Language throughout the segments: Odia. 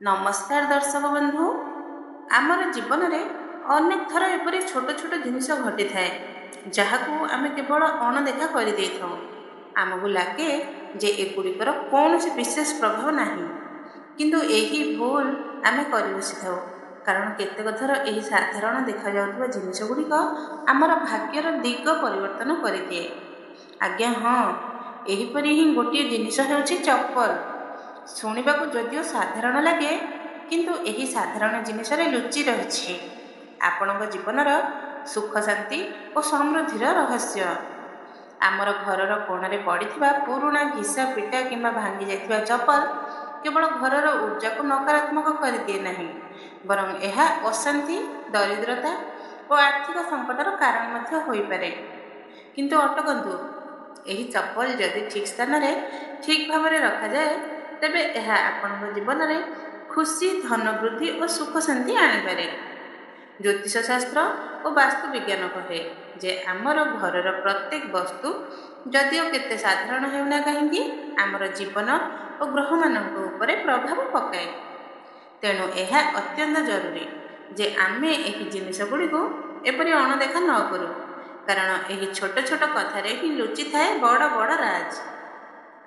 नमस्कार दर्शक बंधु आमर जीवन में अनेक थर एपरी छोट छोट जिनिस घटी थाए जहाकू आम केवल अणदेखा कर आमको लगे जे एगुड़िकर कौन विशेष प्रभाव ना किंतु यही भूल आम कर बसी था कारण केतेक थर यही साधारण देखा जाउथबा जिनिस गुड़िक आमर भाग्यर दिग परिवर्तन कर दिए। आज्ञा हाँ, एहीपरी ही गोटे जिनिस हेउछि चप्पल। शुणा जदिओ साधारण लगे किंतु यही साधारण जिनिस लुचि रही आपण जीवनर सुख शांति और समृद्धिर रहस्य। आमर घरर कोणरे पड़ा पुराणा घिसा पिटा कि भांगी जाइथिबा चप्पल केवल घरर ऊर्जा को नकारात्मक कर दिए नहीं, बरं यह अशांति, दरिद्रता और आर्थिक संकटर कारण हो पारे। किंतु अटकंतु, यही चप्पल जदि ठीक स्थान में ठीक भाव में रखा जाए तेबे यह आपण जीवन में खुशी, धन वृद्धि और सुख शांति आनीपारे। ज्योतिष शास्त्र और वास्तु विज्ञान कहे जे आमर घरर प्रत्येक वस्तु जदिओ केते साधारण हेउना कहीं आमर जीवन और ग्रह मानक उपरे प्रभाव पकाए। तेणु यह अत्यंत जरूरी जे आमे एही जिनिस गुड़िक एपरी अणदेखा न करूँ, कारण यही छोट छोट कथार ही लुचि थाए बड़ बड़ राज,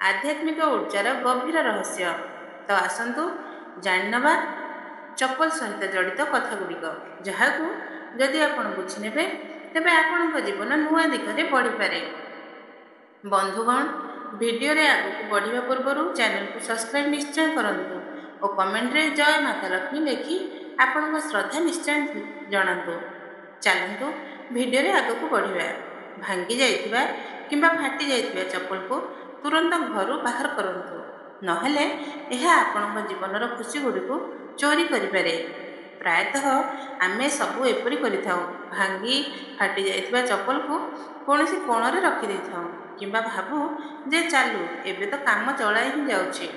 आध्यात्मिक ऊर्जार गभीर रहस्य। तो आसतु जाणवा चप्पल सहित जड़ित कथा गुड़िक जहाकू जदि आपण बुझी नेबे तेबे आपण जीवन नुआ दिगरे बढ़ी पारे। बंधुगण, वीडियो रे आगू बढ़िया पूर्व चैनल को सब्सक्राइब निश्चय करंतु और कमेंट रे जय माता लक्ष्मी लिखि आपण श्रद्धा निश्चय जणातु। चलतु वीडियो रे आगू को बढ़िया। भांगी जाइथिबा किंबा फाटी जाइथिबा चप्पल को तुरंत घर बाहर करंतु, नहेले यह आपण जीवनर खुशी गुड़िक चोरी करिपारे। प्रायतः आमे सबू एपरी करिथाउ, भांगी फाटी जाइथिबा चप्पल को कौनसी कोणरे रखी देइथाउ किंबा भाबू जे चालू एबे तो काम चलाई ही जाउछि।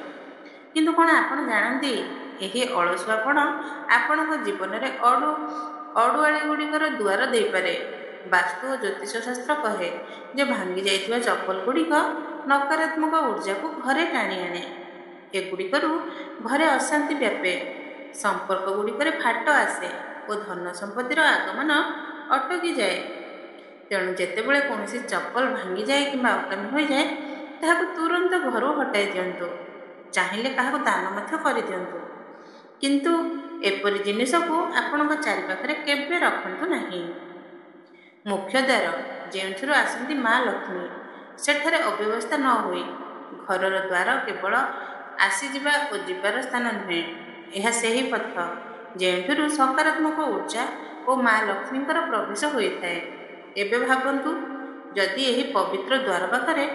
किंतु कोन आपण जानती यही अलसुआपण आपण जीवन में अड़ुआड़ी गुड़िकर दुआर दे पारे। वास्तु और ज्योतिष शास्त्र कहे जे भांगी जाइथिबा चप्पल गुड़िक नकारात्मक ऊर्जा को घरे टाणी आने। एगुड़िकरू घरे अशांति व्यापे, संपर्क गुड़िकर फाट आसे और धन संपत्तिर आगमन अटकी जाए। तेणु जेतेबेले कौनसी चप्पल भांगी जाए कि अकामी हो जाए ताहाको तुरंत घर हटाई दिंतु, चाहिए क्या दान कर दिंतु। किंतु एपरी जिनिस को आपण चारिपाखे केबे रखंतु नहीं। मुख्य द्वार जो आसती माँ लक्ष्मी सेठारे अव्यवस्था न हुई घरर द्वार केवल आसीजा और जीवार स्थान नुहे, यह सही पथ जो सकारात्मक ऊर्जा और माँ लक्ष्मी प्रवेश होता है। एबे भावंतु जदि यही पवित्र द्वार पाखरे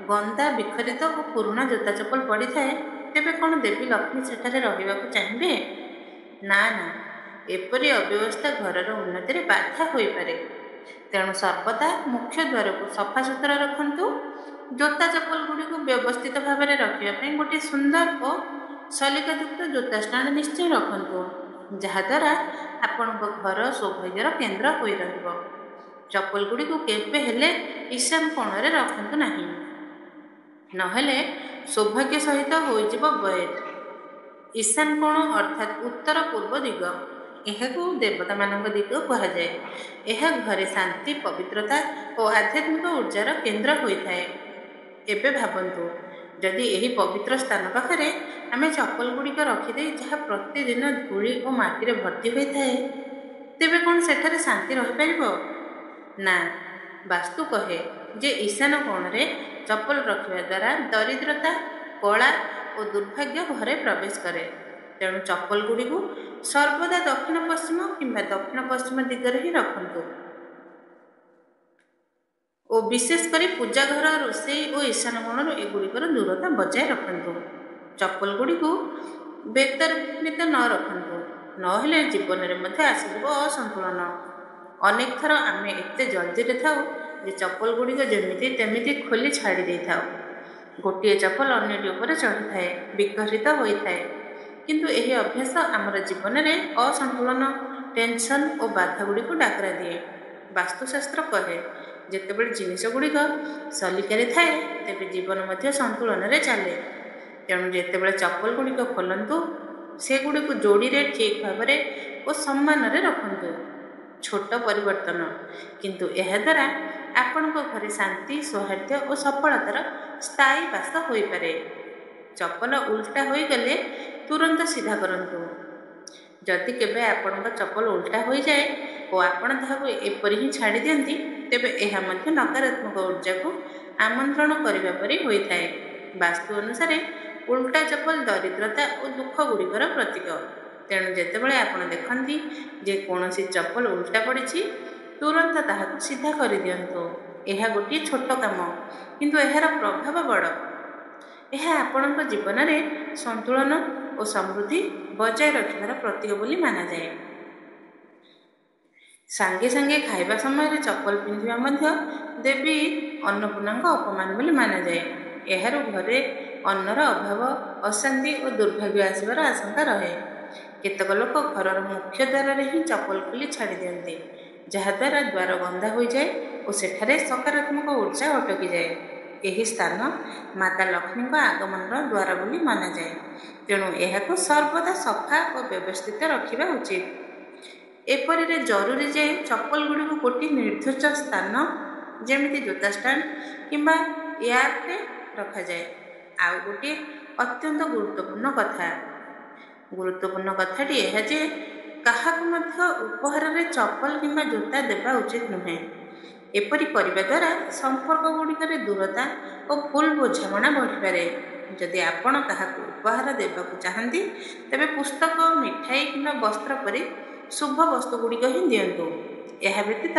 गंदा, विखरित और पुराणा जोता चप्पल पड़ी थाए तेबे कौन देवी लक्ष्मी सेठारे रहिबा को चाहिए? ना ना, एपरी अव्यवस्था घरर उन्नति रे बाधा होई पारे। तेणु सर्वदा मुख्य द्वार को सफा सुतरा रखंतु। जोता चप्पल गुड़ी को व्यवस्थित भाव में रखापी गोटे सुंदर और सलिकायुक्त जोता स्टैंड निश्चय रखंतु, जहाद्वारा आपण घर सौभाग्यर केन्द्र हो रहिबो। चप्पल गुड़ी को केबे हेले ईशान कोणरे रखंतु नहीं, नहेले सौभाग्य सहित होइजिबो बैठ। ईशान कोण अर्थात उत्तर पूर्व दिग, यह देवता मानक दिग कहुए। यह घरे शांति, पवित्रता और आध्यात्मिक ऊर्जार केन्द्र होता है। एबे भावंतु जदि यही पवित्र स्थान पाखरे आमे चप्पल गुड़िक रखिदे जहाँ प्रतिदिन धूली और माटी रे भर्ती होता है, तेबे कौन सेठारे शांति रही पारिबो? ना, वास्तु कहे जे ईशान कोणरे चप्पल रखिबा द्वारा दरिद्रता, कला और दुर्भाग्य घरे प्रवेश करे। तेणु चप्पल गुड़ी को सर्वदा दक्षिण पश्चिम किंबा दक्षिण पश्चिम दिगरे ही रखंतु और विशेषकर पूजा घर, रोषई और ईशान कोण एगुड़िकर दूरता बजाय रखंतु। चप्पल गुड़ी को बेतरबित न रखंतु, नहेले जीवन में आसीज असंतुलन। अनेक थर आम एते जल्दी थाउ जे चप्पल गुड़िक जमीती तेमिति खोली छाड़ी दे थाउ। गोटे चप्पल अन्यटी उपर चढ़ी थाए, विकसित होता है। किंतु यही अभ्यास आमर जीवन में असंतुलन, टेंशन और बाधा गुड़ी को डाकरा दिए। वास्तुशास्त्र कहे जेतेबेले जिनिस गुड़िक सलिकारे थाए तेबे जीवन मध्य संतुलन रे चले। तेणु जेतेबेले चप्पल गुड़िक खोलंतु ସେଗୁଡ଼ିକୁ ଯୋଡ଼ିରେ ଠିକ୍ ଭାବରେ ଓ ସମ୍ମାନରେ ରଖନ୍ତୁ। ଛୋଟ ପରିବର୍ତ୍ତନ, କିନ୍ତୁ ଏହାଦ୍ୱାରା ଆପଣଙ୍କ ଘରେ ଶାନ୍ତି, ସୌହାର୍ଦ୍ଦ୍ୟ ଓ ସଫଳତାର ସ୍ଥାୟୀ ବାସ ହୋଇପାରେ। ଚପଲ ଉଲ୍ଟା ହୋଇଗଲେ ତୁରନ୍ତ ସିଧା କରନ୍ତୁ। ଯଦି କେବେ ଆପଣଙ୍କ ଚପଲ ଉଲ୍ଟା ହୋଇଯାଏ ଓ ଆପଣ ତାହାକୁ ଏପରି ହିଁ ଛାଡ଼ି ଦିଅନ୍ତି, ତେବେ ଏହା ମଧ୍ୟ ନକାରାତ୍ମକ ଉର୍ଜାକୁ ଆମନ୍ତ୍ରଣ କରିବା ପରି ହୋଇଥାଏ। ବାସ୍ତୁ ଅନୁସାରେ ଉଲ୍ଟା ଚପଲ ଦରିଦ୍ରତା ଓ ଦୁଃଖ ଗୁଡ଼ିକର ପ୍ରତୀକ। ତେଣୁ ଯେତେବେଳେ ଆପଣ ଦେଖନ୍ତି ଯେ କୌଣସି ଚପଲ ଉଲ୍ଟା ପଡ଼ିଛି, ତୁରନ୍ତ ତାହାକୁ ସିଧା କରିଦିଅନ୍ତୁ। ଏହା ଗୋଟିଏ ଛୋଟ କାମ, କିନ୍ତୁ ଏହାର ପ୍ରଭାବ ବଡ଼। ଏହା ଆପଣଙ୍କ ଜୀବନରେ ସନ୍ତୁଳନ ଓ ସମୃଦ୍ଧି ବଜାୟ ରଖିବାର ପ୍ରତୀକ ବୋଲି ମାନାଯାଏ। ସାଙ୍ଗେ ସାଙ୍ଗେ ଖାଇବା ସମୟରେ ଚପଲ ପିନ୍ଧିବା ମଧ୍ୟ ଦେବୀ ଅନ୍ନପୂର୍ଣ୍ଣାଙ୍କ ଅପମାନ ବୋଲି ମାନାଯାଏ। ଏହାରୁ ଘରେ ଅନ୍ନର ଅଭାବ, ଅଶାନ୍ତି ଓ ଦୁର୍ଭାଗ୍ୟ ଆସିବାର ଆଶଙ୍କା ରହେ। କେତେକ ଲୋକ ଘରର ମୁଖ୍ୟ ଦ୍ୱାରରେ ହିଁ ଚପଲ ଖୋଲି ଛାଡ଼ି ଦିଅନ୍ତି, ଯାହାଦ୍ୱାରା ଦ୍ୱାର ବନ୍ଧା ହୋଇଯାଏ ଓ ସେଠାରେ ସକାରାତ୍ମକ ଉର୍ଜା ଅଟକିଯାଏ। ଏହି ସ୍ଥାନ ମାତା ଲକ୍ଷ୍ମୀଙ୍କ ଆଗମନର ଦ୍ୱାର ବୋଲି ମାନାଯାଏ, ତେଣୁ ଏହାକୁ ସର୍ବଦା ସଫା ଓ ବ୍ୟବସ୍ଥିତ ରଖିବା ଉଚିତ। ଏପରିରେ ଜରୁରୀ ଯେ ଚପଲଗୁଡ଼ିକୁ ଗୋଟିଏ ନିର୍ଦ୍ଦିଷ୍ଟ ସ୍ଥାନ, ଯେମିତି ଜୋତା ଷ୍ଟାଣ୍ଡ କିମ୍ବା ୟାର୍କରେ ରଖାଯାଏ। ଆଉ ଗୋଟିଏ ଅତ୍ୟନ୍ତ ଗୁରୁତ୍ୱପୂର୍ଣ୍ଣ କଥାଟି ଏହା ଯେ କାହାକୁ ମଧ୍ୟ ଉପହାରରେ ଚପଲ କିମ୍ବା ଜୋତା ଦେବା ଉଚିତ ନୁହେଁ। ଏପରି କରିବା ଦ୍ୱାରା ସମ୍ପର୍କ ଗୁଡ଼ିକରେ ଦୂରତା ଓ ଭୁଲ ବୁଝାମଣା ବଢ଼ିପାରେ। ଯଦି ଆପଣ କାହାକୁ ଉପହାର ଦେବାକୁ ଚାହାନ୍ତି, ତେବେ ପୁସ୍ତକ, ମିଠାଇ କିମ୍ବା ବସ୍ତ୍ର ପରି ଶୁଭ ବସ୍ତୁଗୁଡ଼ିକ ହିଁ ଦିଅନ୍ତୁ। ଏହା ବ୍ୟତୀତ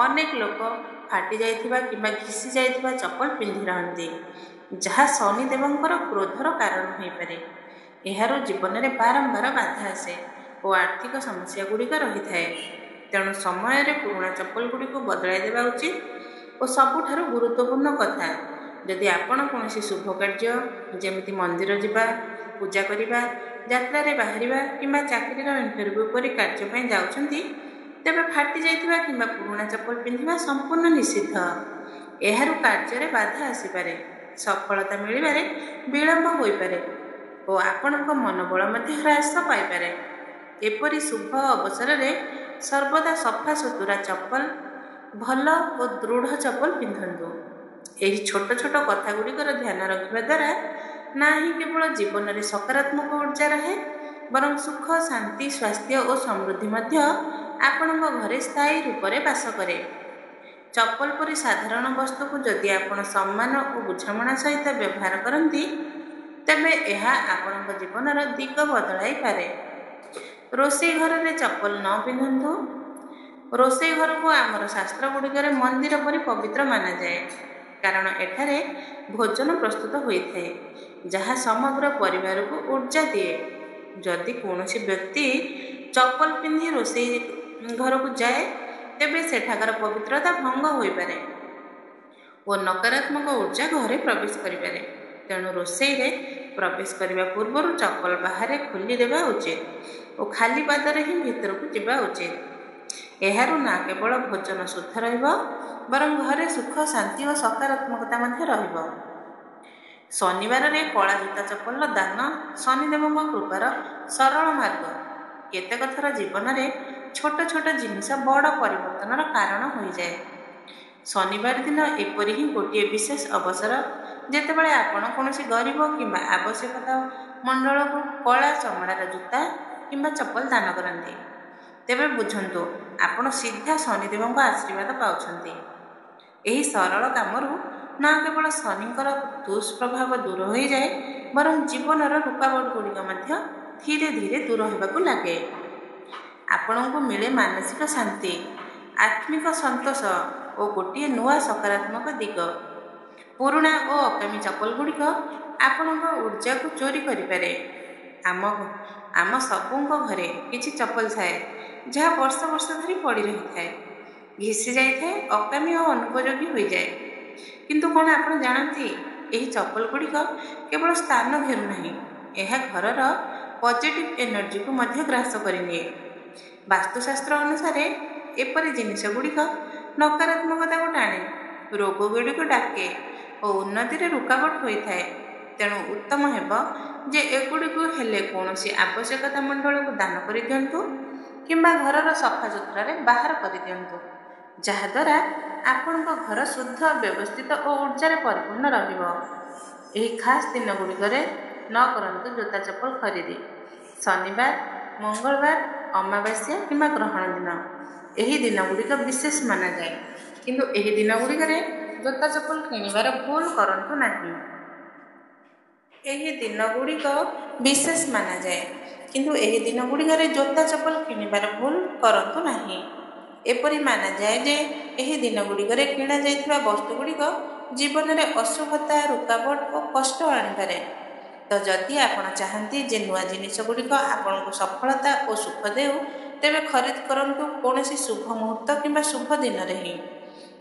ଅନେକ ଲୋକ ଫାଟି ଯାଇଥିବା କିମ୍ବା ଘିସି ଯାଇଥିବା ଚପଲ ପିନ୍ଧି ରହନ୍ତି, ଯାହା ଶନିଦେବଙ୍କର କ୍ରୋଧର କାରଣ ହୋଇପାରେ। ଏହାରୁ ଜୀବନରେ ବାରମ୍ବାର ବାଧା ଆସେ ଓ ଆର୍ଥିକ ସମସ୍ୟା ଗୁଡ଼ିକ ରହିଥାଏ। ତେଣୁ ସମୟରେ ପୁରୁଣା ଚପଲଗୁଡ଼ିକୁ ବଦଳାଇ ଦେବା ଉଚିତ। ଓ ସବୁଠାରୁ ଗୁରୁତ୍ୱପୂର୍ଣ୍ଣ କଥା, ଯଦି ଆପଣ କୌଣସି ଶୁଭ କାର୍ଯ୍ୟ, ଯେମିତି ମନ୍ଦିର ଯିବା, ପୂଜା କରିବା, ଯାତ୍ରାରେ ବାହାରିବା କିମ୍ବା ଚାକିରିର ଇଣ୍ଟରଭ୍ୟୁ ପରି କାର୍ଯ୍ୟ ପାଇଁ ଯାଉଛନ୍ତି, ତେବେ ଫାଟି ଯାଇଥିବା କିମ୍ବା ପୁରୁଣା ଚପଲ ପିନ୍ଧିବା ସମ୍ପୂର୍ଣ୍ଣ ନିଷିଦ୍ଧ। ଏହାରୁ କାର୍ଯ୍ୟରେ ବାଧା ଆସିପାରେ, ସଫଳତା ମିଳିବାରେ ବିଳମ୍ବ ହୋଇପାରେ ଓ ଆପଣଙ୍କ ମନୋବଳ ମଧ୍ୟ ହ୍ରାସ ପାଇପାରେ। ଏପରି ଶୁଭ ଅବସରରେ ସର୍ବଦା ସଫା ସୁତୁରା ଚପଲ, ଭଲ ଓ ଦୃଢ଼ ଚପଲ ପିନ୍ଧନ୍ତୁ। ଏହି ଛୋଟ ଛୋଟ କଥାଗୁଡ଼ିକର ଧ୍ୟାନ ରଖିବା ଦ୍ୱାରା ନା ହିଁ କେବଳ ଜୀବନରେ ସକାରାତ୍ମକ ଉର୍ଜା ରହେ, ବରଂ ସୁଖ, ଶାନ୍ତି, ସ୍ୱାସ୍ଥ୍ୟ ଓ ସମୃଦ୍ଧି ମଧ୍ୟ ଆପଣଙ୍କ ଘରେ ସ୍ଥାୟୀ ରୂପରେ ବାସ କରେ। ଚପଲ ପରି ସାଧାରଣ ବସ୍ତୁକୁ ଯଦି ଆପଣ ସମ୍ମାନ ଓ ବୁଝାମଣା ସହିତ ବ୍ୟବହାର କରନ୍ତି, ତେବେ ଏହା ଆପଣଙ୍କ ଜୀବନର ଦିଗ ବଦଳାଇ ପାରେ। ରୋଷେଇ ଘରରେ ଚପଲ ନ ପିନ୍ଧନ୍ତୁ। ରୋଷେଇ ଘରକୁ ଆମର ଶାସ୍ତ୍ର ଗୁଡ଼ିକରେ ମନ୍ଦିର ପରି ପବିତ୍ର ମାନାଯାଏ, କାରଣ ଏଠାରେ ଭୋଜନ ପ୍ରସ୍ତୁତ ହୋଇଥାଏ, ଯାହା ସମଗ୍ର ପରିବାରକୁ ଉର୍ଜା ଦିଏ। ଯଦି କୌଣସି ବ୍ୟକ୍ତି ଚପଲ ପିନ୍ଧି ରୋଷେଇ ଘରକୁ ଯାଏ, ତେବେ ସେଠାକାର ପବିତ୍ରତା ଭଙ୍ଗ ହୋଇପାରେ ଓ ନକାରାତ୍ମକ ଉର୍ଜା ଘରେ ପ୍ରବେଶ କରିପାରେ। ତେଣୁ ରୋଷେଇରେ ପ୍ରବେଶ କରିବା ପୂର୍ବରୁ ଚପଲ ବାହାରେ ଖୋଲି ଦେବା ଉଚିତ ଓ ଖାଲି ପାଦରେ ହିଁ ଭିତରକୁ ଯିବା ଉଚିତ। ଏହାରୁ ନା କେବଳ ଭୋଜନ ଶୁଦ୍ଧ ରହିବ, ବରଂ ଘରେ ସୁଖ, ଶାନ୍ତି ଓ ସକାରାତ୍ମକତା ମଧ୍ୟ ରହିବ। ଶନିବାରରେ କଳା ଜୋତା ଚପଲର ଦାନ ଶନିଦେବଙ୍କ କୃପାର ସରଳ ମାର୍ଗ। କେତେକ ଥର ଜୀବନରେ ଛୋଟ ଛୋଟ ଜିନିଷ ବଡ଼ ପରିବର୍ତ୍ତନର କାରଣ ହୋଇଯାଏ। ଶନିବାର ଦିନ ଏପରି ହିଁ ଗୋଟିଏ ବିଶେଷ ଅବସର, ଯେତେବେଳେ ଆପଣ କୌଣସି ଗରିବ କିମ୍ବା ଆବଶ୍ୟକତା ମଣ୍ଡଳକୁ କଳା ଚମଡ଼ାର ଜୋତା କିମ୍ବା ଚପଲ ଦାନ କରନ୍ତି, ତେବେ ବୁଝନ୍ତୁ ଆପଣ ସିଧା ଶନିଦେବଙ୍କ ଆଶୀର୍ବାଦ ପାଉଛନ୍ତି। ଏହି ସରଳ କାମରୁ ନା କେବଳ ଶନିଙ୍କର ଦୁଷ୍ପ୍ରଭାବ ଦୂର ହୋଇଯାଏ, ବରଂ ଜୀବନର ରୁକାବଟ ଗୁଡ଼ିକ ମଧ୍ୟ ଧୀରେ ଧୀରେ ଦୂର ହେବାକୁ ଲାଗେ। ଆପଣଙ୍କୁ ମିଳେ ମାନସିକ ଶାନ୍ତି, ଆତ୍ମିକ ସନ୍ତୋଷ ଓ ଗୋଟିଏ ନୂଆ ସକାରାତ୍ମକ ଦିଗ। ପୁରୁଣା ଓ ଅକାମୀ ଚପଲ ଗୁଡ଼ିକ ଆପଣଙ୍କ ଉର୍ଜାକୁ ଚୋରି କରିପାରେ। ଆମ ସବୁଙ୍କ ଘରେ କିଛି ଚପଲ ଥାଏ, ଯାହା ବର୍ଷ ବର୍ଷ ଧରି ପଡ଼ି ରହିଥାଏ, ଘିସି ଯାଇଥାଏ, ଅକାମୀ ଓ ଅନୁପଯୋଗୀ ହୋଇଯାଏ। କିନ୍ତୁ କ'ଣ ଆପଣ ଜାଣନ୍ତି, ଏହି ଚପଲ ଗୁଡ଼ିକ କେବଳ ସ୍ଥାନ ଘେରୁନାହିଁ, ଏହା ଘରର ପଜିଟିଭ୍ ଏନର୍ଜିକୁ ମଧ୍ୟ ଗ୍ରାସ କରିନିଏ। ବାସ୍ତୁଶାସ୍ତ୍ର ଅନୁସାରେ ଏପରି ଜିନିଷ ଗୁଡ଼ିକ ନକାରାତ୍ମକତାକୁ ଟାଣେ, ରୋଗ ଗୁଡ଼ିକୁ ଡାକେ ଓ ଉନ୍ନତିରେ ରୁକାବଟ ହୋଇଥାଏ। ତେଣୁ ଉତ୍ତମ ହେବ ଯେ ଏଗୁଡ଼ିକୁ ହେଲେ କୌଣସି ଆବଶ୍ୟକତା ମଣ୍ଡଳକୁ ଦାନ କରିଦିଅନ୍ତୁ କିମ୍ବା ଘରର ସଫାସୁତୁରାରେ ବାହାର କରିଦିଅନ୍ତୁ, ଯାହାଦ୍ୱାରା ଆପଣଙ୍କ ଘର ଶୁଦ୍ଧ, ବ୍ୟବସ୍ଥିତ ଓ ଉର୍ଜାରେ ପରିପୂର୍ଣ୍ଣ ରହିବ। ଏହି ଖାସ୍ ଦିନଗୁଡ଼ିକରେ ନ କରନ୍ତୁ ଜୋତା ଚପଲ ଖରିଦ। ଶନିବାର, ମଙ୍ଗଳବାର, ଅମାବାସ୍ୟା କିମ୍ବା ଗ୍ରହଣ ଦିନ ଏହି ଦିନଗୁଡ଼ିକ ବିଶେଷ ମାନାଯାଏ, କିନ୍ତୁ ଏହି ଦିନଗୁଡ଼ିକରେ ଜୋତା ଚପଲ କିଣିବାର ଭୁଲ କରନ୍ତୁ ନାହିଁ। ଏହି ଦିନଗୁଡ଼ିକ ବିଶେଷ ମାନାଯାଏ, କିନ୍ତୁ ଏହି ଦିନଗୁଡ଼ିକରେ ଜୋତା ଚପଲ କିଣିବାର ଭୁଲ କରନ୍ତୁ ନାହିଁ। ଏପରି ମାନାଯାଏ ଯେ ଏହି ଦିନଗୁଡ଼ିକରେ କିଣାଯାଇଥିବା ବସ୍ତୁଗୁଡ଼ିକ ଜୀବନରେ ଅଶୁଭତା, ରୁକାବଟ ଓ କଷ୍ଟ ଆଣିପାରେ। ତ ଯଦି ଆପଣ ଚାହାନ୍ତି ଯେ ନୂଆ ଜିନିଷଗୁଡ଼ିକ ଆପଣଙ୍କୁ ସଫଳତା ଓ ସୁଖ ଦେଉ, ତେବେ ଖରିଦ କରନ୍ତୁ କୌଣସି ଶୁଭ ମୁହୂର୍ତ୍ତ କିମ୍ବା ଶୁଭ ଦିନରେ ହିଁ,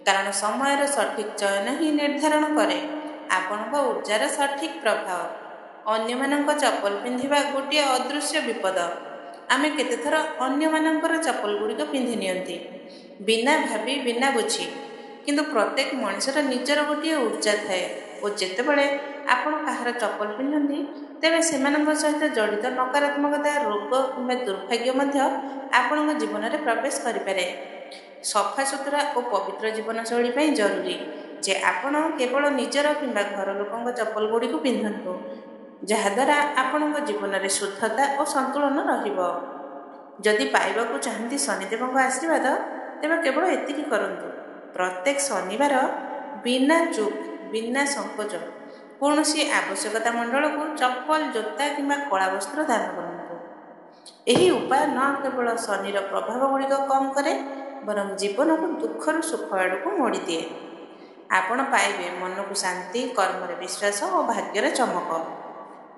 କାରଣ ସମୟର ସଠିକ ଚୟନ ହିଁ ନିର୍ଦ୍ଧାରଣ କରେ ଆପଣଙ୍କ ଉର୍ଜାର ସଠିକ ପ୍ରଭାବ। ଅନ୍ୟମାନଙ୍କ ଚପଲ ପିନ୍ଧିବା ଗୋଟିଏ ଅଦୃଶ୍ୟ ବିପଦ। ଆମେ କେତେଥର ଅନ୍ୟମାନଙ୍କର ଚପଲଗୁଡ଼ିକ ପିନ୍ଧି ନିଅନ୍ତି, ବିନା ଭାବି, ବିନା ବୁଝି। କିନ୍ତୁ ପ୍ରତ୍ୟେକ ମଣିଷର ନିଜର ଗୋଟିଏ ଉର୍ଜା ଥାଏ ଓ ଯେତେବେଳେ ଆପଣ କାହାର ଚପଲ ପିନ୍ଧନ୍ତି, ତେବେ ସେମାନଙ୍କ ସହିତ ଜଡ଼ିତ ନକାରାତ୍ମକତା, ରୋଗ କିମ୍ବା ଦୁର୍ଭାଗ୍ୟ ମଧ୍ୟ ଆପଣଙ୍କ ଜୀବନରେ ପ୍ରବେଶ କରିପାରେ। ସଫାସୁତୁରା ଓ ପବିତ୍ର ଜୀବନଶୈଳୀ ପାଇଁ ଜରୁରୀ ଯେ ଆପଣ କେବଳ ନିଜର କିମ୍ବା ଘର ଲୋକଙ୍କ ଚପଲଗୁଡ଼ିକୁ ପିନ୍ଧନ୍ତୁ, ଯାହାଦ୍ୱାରା ଆପଣଙ୍କ ଜୀବନରେ ଶୁଦ୍ଧତା ଓ ସନ୍ତୁଳନ ରହିବ। ଯଦି ପାଇବାକୁ ଚାହାନ୍ତି ଶନିଦେବଙ୍କ ଆଶୀର୍ବାଦ, ତେବେ କେବଳ ଏତିକି କରନ୍ତୁ। ପ୍ରତ୍ୟେକ ଶନିବାର ବିନା ଚୁକ୍, ବିନା ସଂକୋଚ କୌଣସି ଆବଶ୍ୟକତା ମଣ୍ଡଳକୁ ଚପଲ, ଜୋତା କିମ୍ବା କଳା ବସ୍ତ୍ର ଦାନ କରନ୍ତୁ। ଏହି ଉପାୟ ନ କେବଳ ଶନିର ପ୍ରଭାବଗୁଡ଼ିକ କମ୍ କରେ, ବରଂ ଜୀବନକୁ ଦୁଃଖରୁ ସୁଖ ଆଡ଼କୁ ମୋଡ଼ିଦିଏ। ଆପଣ ପାଇବେ ମନକୁ ଶାନ୍ତି, କର୍ମରେ ବିଶ୍ୱାସ ଓ ଭାଗ୍ୟରେ ଚମକ।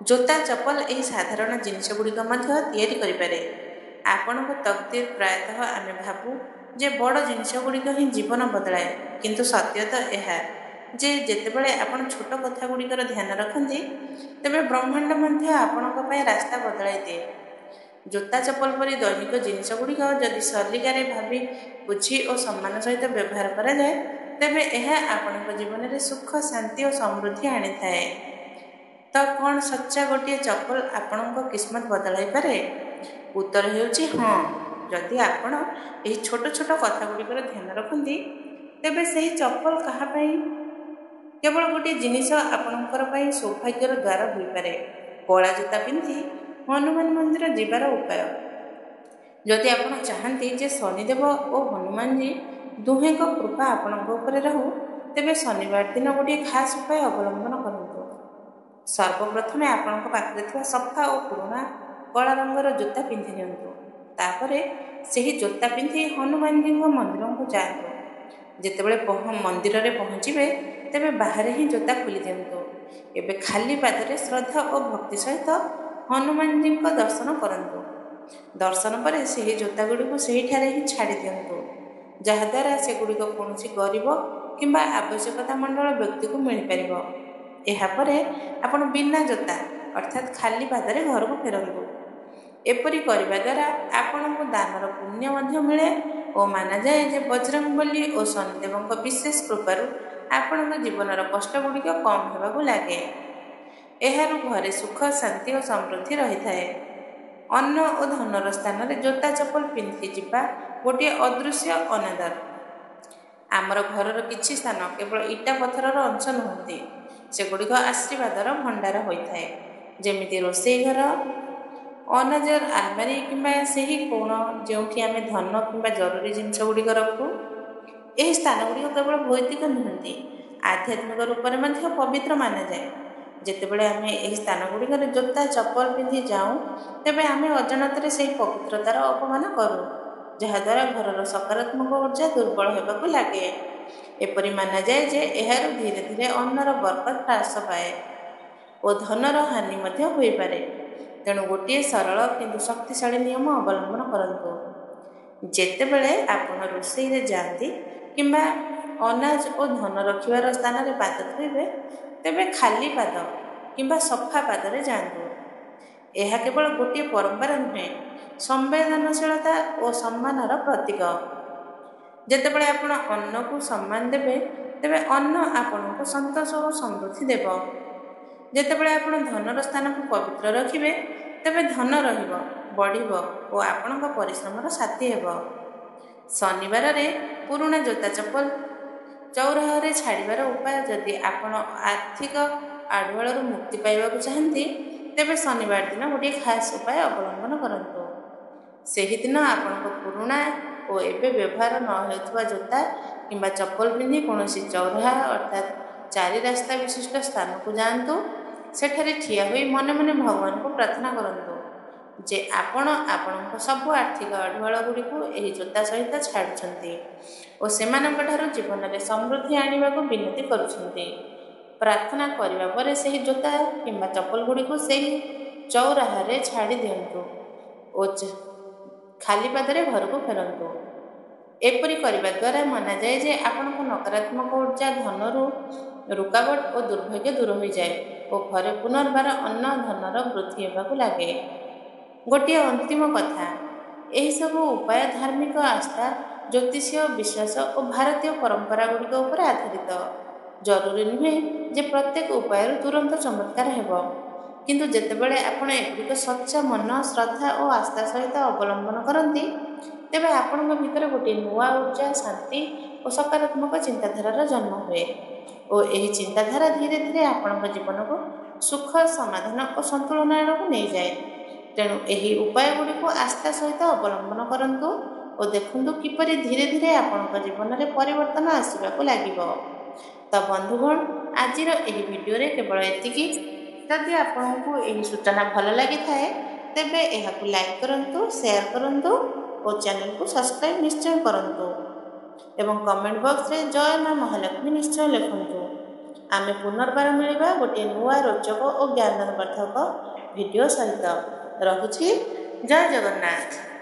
ଜୋତା ଚପଲ ଏହି ସାଧାରଣ ଜିନିଷଗୁଡ଼ିକ ମଧ୍ୟ ତିଆରି କରିପାରେ ଆପଣଙ୍କ ତକଦିର। ପ୍ରାୟତଃ ଆମେ ଭାବୁ ଯେ ବଡ଼ ଜିନିଷଗୁଡ଼ିକ ହିଁ ଜୀବନ ବଦଳାଏ, କିନ୍ତୁ ସତ୍ୟ ତ ଏହା ଯେ ଯେତେବେଳେ ଆପଣ ଛୋଟ କଥାଗୁଡ଼ିକର ଧ୍ୟାନ ରଖନ୍ତି, ତେବେ ବ୍ରହ୍ମାଣ୍ଡ ମଧ୍ୟ ଆପଣଙ୍କ ପାଇଁ ରାସ୍ତା ବଦଳାଇ ଦିଏ। ଜୋତା ଚପଲ ପରି ଦୈନିକ ଜିନିଷଗୁଡ଼ିକ ଯଦି ସଲିକାରେ ଭାବି, ବୁଝି ଓ ସମ୍ମାନ ସହିତ ବ୍ୟବହାର କରାଯାଏ, ତେବେ ଏହା ଆପଣଙ୍କ ଜୀବନରେ ସୁଖ, ଶାନ୍ତି ଓ ସମୃଦ୍ଧି ଆଣିଥାଏ। ତ କ'ଣ ସଚ୍ଚା ଗୋଟିଏ ଚପଲ ଆପଣଙ୍କ କିସ୍ମତ ବଦଳାଇ ପାରେ? ଉତ୍ତର ହେଉଛି ହଁ। ଯଦି ଆପଣ ଏହି ଛୋଟ ଛୋଟ କଥାଗୁଡ଼ିକର ଧ୍ୟାନ ରଖନ୍ତି, ତେବେ ସେହି ଚପଲ କାହା ପାଇଁ କେବଳ ଗୋଟିଏ ଜିନିଷ ଆପଣଙ୍କର ପାଇଁ ସୌଭାଗ୍ୟର ଦ୍ୱାର ହୋଇପାରେ। କଳା ଜୋତା ପିନ୍ଧି ହନୁମାନ ମନ୍ଦିର ଯିବାର ଉପାୟ। ଯଦି ଆପଣ ଚାହାନ୍ତି ଯେ ଶନିଦେବ ଓ ହନୁମାନଜୀ ଦୁହେଁଙ୍କ କୃପା ଆପଣଙ୍କ ଉପରେ ରହୁ, ତେବେ ଶନିବାର ଦିନ ଗୋଟିଏ ଖାସ୍ ଉପାୟ ଅବଲମ୍ବନ କରନ୍ତୁ। ସର୍ବପ୍ରଥମେ ଆପଣଙ୍କ ପାଖରେ ଥିବା ସଫା ଓ ପୁରୁଣା କଳା ରଙ୍ଗର ଜୋତା ପିନ୍ଧି ନିଅନ୍ତୁ। ତାପରେ ସେହି ଜୋତା ପିନ୍ଧି ହନୁମାନଜୀଙ୍କ ମନ୍ଦିରକୁ ଯାଆନ୍ତୁ। ଯେତେବେଳେ ମନ୍ଦିରରେ ପହଞ୍ଚିବେ, ତେବେ ବାହାରେ ହିଁ ଜୋତା ଖୋଲି ଦିଅନ୍ତୁ। ଏବେ ଖାଲି ପାଦରେ ଶ୍ରଦ୍ଧା ଓ ଭକ୍ତି ସହିତ ହନୁମାନଜୀଙ୍କ ଦର୍ଶନ କରନ୍ତୁ। ଦର୍ଶନ ପରେ ସେହି ଜୋତାଗୁଡ଼ିକୁ ସେହିଠାରେ ହିଁ ଛାଡ଼ି ଦିଅନ୍ତୁ, ଯାହାଦ୍ୱାରା ସେଗୁଡ଼ିକ କୌଣସି ଗରିବ କିମ୍ବା ଆବଶ୍ୟକତା ମଣ୍ଡଳ ବ୍ୟକ୍ତିକୁ ମିଳିପାରିବ। ଏହାପରେ ଆପଣ ବିନା ଜୋତା ଅର୍ଥାତ୍ ଖାଲି ପାଦରେ ଘରକୁ ଫେରନ୍ତୁ। ଏପରି କରିବା ଦ୍ୱାରା ଆପଣଙ୍କୁ ଦାନର ପୁଣ୍ୟ ମଧ୍ୟ ମିଳେ ଓ ମାନାଯାଏ ଯେ ବଜରଙ୍ଗବଲି ଓ ଶନିଦେବଙ୍କ ବିଶେଷ କୃପାରୁ ଆପଣଙ୍କ ଜୀବନର କଷ୍ଟଗୁଡ଼ିକ କମ୍ ହେବାକୁ ଲାଗେ। ଏହାରୁ ଘରେ ସୁଖ, ଶାନ୍ତି ଓ ସମୃଦ୍ଧି ରହିଥାଏ। ଅନ୍ନ ଓ ଧନର ସ୍ଥାନରେ ଜୋତା ଚପଲ ପିନ୍ଧି ଯିବା ଗୋଟିଏ ଅଦୃଶ୍ୟ ଅନାଦର। ଆମର ଘରର କିଛି ସ୍ଥାନ କେବଳ ଇଟା ପଥରର ଅଂଶ ନୁହନ୍ତି, ସେଗୁଡ଼ିକ ଆଶୀର୍ବାଦର ଭଣ୍ଡାର ହୋଇଥାଏ। ଯେମିତି ରୋଷେଇ ଘର, ଅନାଜର ଆଲମାରୀ କିମ୍ବା ସେହି କୋଣ ଯେଉଁଠି ଆମେ ଧନ କିମ୍ବା ଜରୁରୀ ଜିନିଷଗୁଡ଼ିକ ରଖୁ। ଏହି ସ୍ଥାନଗୁଡ଼ିକ କେବଳ ଭୌତିକ ନୁହନ୍ତି, ଆଧ୍ୟାତ୍ମିକ ରୂପରେ ମଧ୍ୟ ପବିତ୍ର ମାନାଯାଏ। ଯେତେବେଳେ ଆମେ ଏହି ସ୍ଥାନଗୁଡ଼ିକରେ ଜୋତା ଚପଲ ପିନ୍ଧି ଯାଉଁ, ତେବେ ଆମେ ଅଜାଣତରେ ସେହି ପବିତ୍ରତାର ଅପମାନ କରୁ, ଯାହାଦ୍ୱାରା ଘରର ସକାରାତ୍ମକ ଉର୍ଜା ଦୁର୍ବଳ ହେବାକୁ ଲାଗେ। ଏପରି ମାନାଯାଏ ଯେ ଏହାରୁ ଧୀରେ ଧୀରେ ଅନ୍ନର ବରକତ ହ୍ରାସ ପାଏ ଓ ଧନର ହାନି ମଧ୍ୟ ହୋଇପାରେ। ତେଣୁ ଗୋଟିଏ ସରଳ କିନ୍ତୁ ଶକ୍ତିଶାଳୀ ନିୟମ ଅବଲମ୍ବନ କରନ୍ତୁ। ଯେତେବେଳେ ଆପଣ ରୋଷେଇରେ ଯାଆନ୍ତି କିମ୍ବା ଅନାଜ ଓ ଧନ ରଖିବାର ସ୍ଥାନରେ ପାଦ ଧୋଇବେ, ତେବେ ଖାଲି ପାଦ କିମ୍ବା ସଫା ପାଦରେ ଯାଆନ୍ତୁ। ଏହା କେବଳ ଗୋଟିଏ ପରମ୍ପରା ନୁହେଁ, ସମ୍ବେଦନଶୀଳତା ଓ ସମ୍ମାନର ପ୍ରତୀକ। ଯେତେବେଳେ ଆପଣ ଅନ୍ନକୁ ସମ୍ମାନ ଦେବେ, ତେବେ ଅନ୍ନ ଆପଣଙ୍କୁ ସନ୍ତୋଷ ଓ ସମୃଦ୍ଧି ଦେବ। ଯେତେବେଳେ ଆପଣ ଧନର ସ୍ଥାନକୁ ପବିତ୍ର ରଖିବେ, ତେବେ ଧନ ରହିବ, ବଢ଼ିବ ଓ ଆପଣଙ୍କ ପରିଶ୍ରମର ସାଥୀ ହେବ। ଶନିବାରରେ ପୁରୁଣା ଜୋତା ଚପଲ ଚୌରାହାରେ ଛାଡ଼ିବାର ଉପାୟ। ଯଦି ଆପଣ ଆର୍ଥିକ ଆଢୁଆଳରୁ ମୁକ୍ତି ପାଇବାକୁ ଚାହାନ୍ତି, ତେବେ ଶନିବାର ଦିନ ଗୋଟିଏ ଖାସ୍ ଉପାୟ ଅବଲମ୍ବନ କରନ୍ତୁ। ସେହିଦିନ ଆପଣଙ୍କ ପୁରୁଣା ଓ ଏବେ ବ୍ୟବହାର ନ ହେଉଥିବା ଜୋତା କିମ୍ବା ଚପଲ ପିନ୍ଧି କୌଣସି ଚୌରାହା ଅର୍ଥାତ୍ ଚାରି ରାସ୍ତା ବିଶିଷ୍ଟ ସ୍ଥାନକୁ ଯାଆନ୍ତୁ। ସେଠାରେ ଠିଆ ହୋଇ ମନେ ମନେ ଭଗବାନଙ୍କୁ ପ୍ରାର୍ଥନା କରନ୍ତୁ ଯେ ଆପଣ ଆପଣଙ୍କ ସବୁ ଆର୍ଥିକ ଆଢୁଆଳ ଗୁଡ଼ିକୁ ଏହି ଜୋତା ସହିତ ଛାଡ଼ୁଛନ୍ତି ଓ ସେମାନଙ୍କଠାରୁ ଜୀବନରେ ସମୃଦ୍ଧି ଆଣିବାକୁ ବିନତି କରୁଛନ୍ତି। ପ୍ରାର୍ଥନା କରିବା ପରେ ସେହି ଜୋତା କିମ୍ବା ଚପଲ ଗୁଡ଼ିକୁ ସେହି ଚୌରାହାରେ ଛାଡ଼ି ଦିଅନ୍ତୁ ଓ ଖାଲି ପାଦରେ ଘରକୁ ଫେରନ୍ତୁ। ଏପରି କରିବା ଦ୍ୱାରା ମନାଯାଏ ଯେ ଆପଣଙ୍କ ନକାରାତ୍ମକ ଉର୍ଜା, ଧନରୁ ରୁକାବଟ ଓ ଦୁର୍ଭାଗ୍ୟ ଦୂର ହୋଇଯାଏ ଓ ଘରେ ପୁନର୍ବାର ଅନ୍ନ ଧନର ବୃଦ୍ଧି ହେବାକୁ ଲାଗେ। ଗୋଟିଏ ଅନ୍ତିମ କଥା, ଏହିସବୁ ଉପାୟ ଧାର୍ମିକ ଆସ୍ଥା, ଜ୍ୟୋତିଷୀୟ ବିଶ୍ୱାସ ଓ ଭାରତୀୟ ପରମ୍ପରା ଗୁଡ଼ିକ ଉପରେ ଆଧାରିତ। ଜରୁରୀ ନୁହେଁ ଯେ ପ୍ରତ୍ୟେକ ଉପାୟରୁ ତୁରନ୍ତ ଚମତ୍କାର ହେବ, କିନ୍ତୁ ଯେତେବେଳେ ଆପଣ ଏଗୁଡ଼ିକ ସଚ୍ଚା ମନ, ଶ୍ରଦ୍ଧା ଓ ଆସ୍ଥା ସହିତ ଅବଲମ୍ବନ କରନ୍ତି, ତେବେ ଆପଣଙ୍କ ଭିତରେ ଗୋଟିଏ ନୂଆ ଉର୍ଜା, ଶାନ୍ତି ଓ ସକାରାତ୍ମକ ଚିନ୍ତାଧାରାର ଜନ୍ମ ହୁଏ ଓ ଏହି ଚିନ୍ତାଧାରା ଧୀରେ ଧୀରେ ଆପଣଙ୍କ ଜୀବନକୁ ସୁଖ, ସମାଧାନ ଓ ସନ୍ତୁଳନ ଆଡ଼କୁ ନେଇଯାଏ। ତେଣୁ ଏହି ଉପାୟ ଗୁଡ଼ିକୁ ଆସ୍ଥା ସହିତ ଅବଲମ୍ବନ କରନ୍ତୁ ଓ ଦେଖନ୍ତୁ କିପରି ଧୀରେ ଧୀରେ ଆପଣଙ୍କ ଜୀବନରେ ପରିବର୍ତ୍ତନ ଆସିବାକୁ ଲାଗିବ। ତ ବନ୍ଧୁଗଣ, ଆଜିର ଏହି ଭିଡ଼ିଓରେ କେବଳ ଏତିକି। ଯଦି ଆପଣଙ୍କୁ ଏହି ସୂଚନା ଭଲ ଲାଗିଥାଏ, ତେବେ ଏହାକୁ ଲାଇକ୍ କରନ୍ତୁ, ସେୟାର କରନ୍ତୁ ଓ ଚ୍ୟାନେଲକୁ ସବସ୍କ୍ରାଇବ୍ ନିଶ୍ଚୟ କରନ୍ତୁ ଏବଂ କମେଣ୍ଟ ବକ୍ସରେ ଜୟ ମା ମହାଲକ୍ଷ୍ମୀ ନିଶ୍ଚୟ ଲେଖନ୍ତୁ। ଆମେ ପୁନର୍ବାର ମିଳିବା ଗୋଟିଏ ନୂଆ, ରୋଚକ ଓ ଜ୍ଞାନବର୍ଦ୍ଧକ ଭିଡ଼ିଓ ସହିତ। ରହୁଛି। ଜୟ ଜଗନ୍ନାଥ।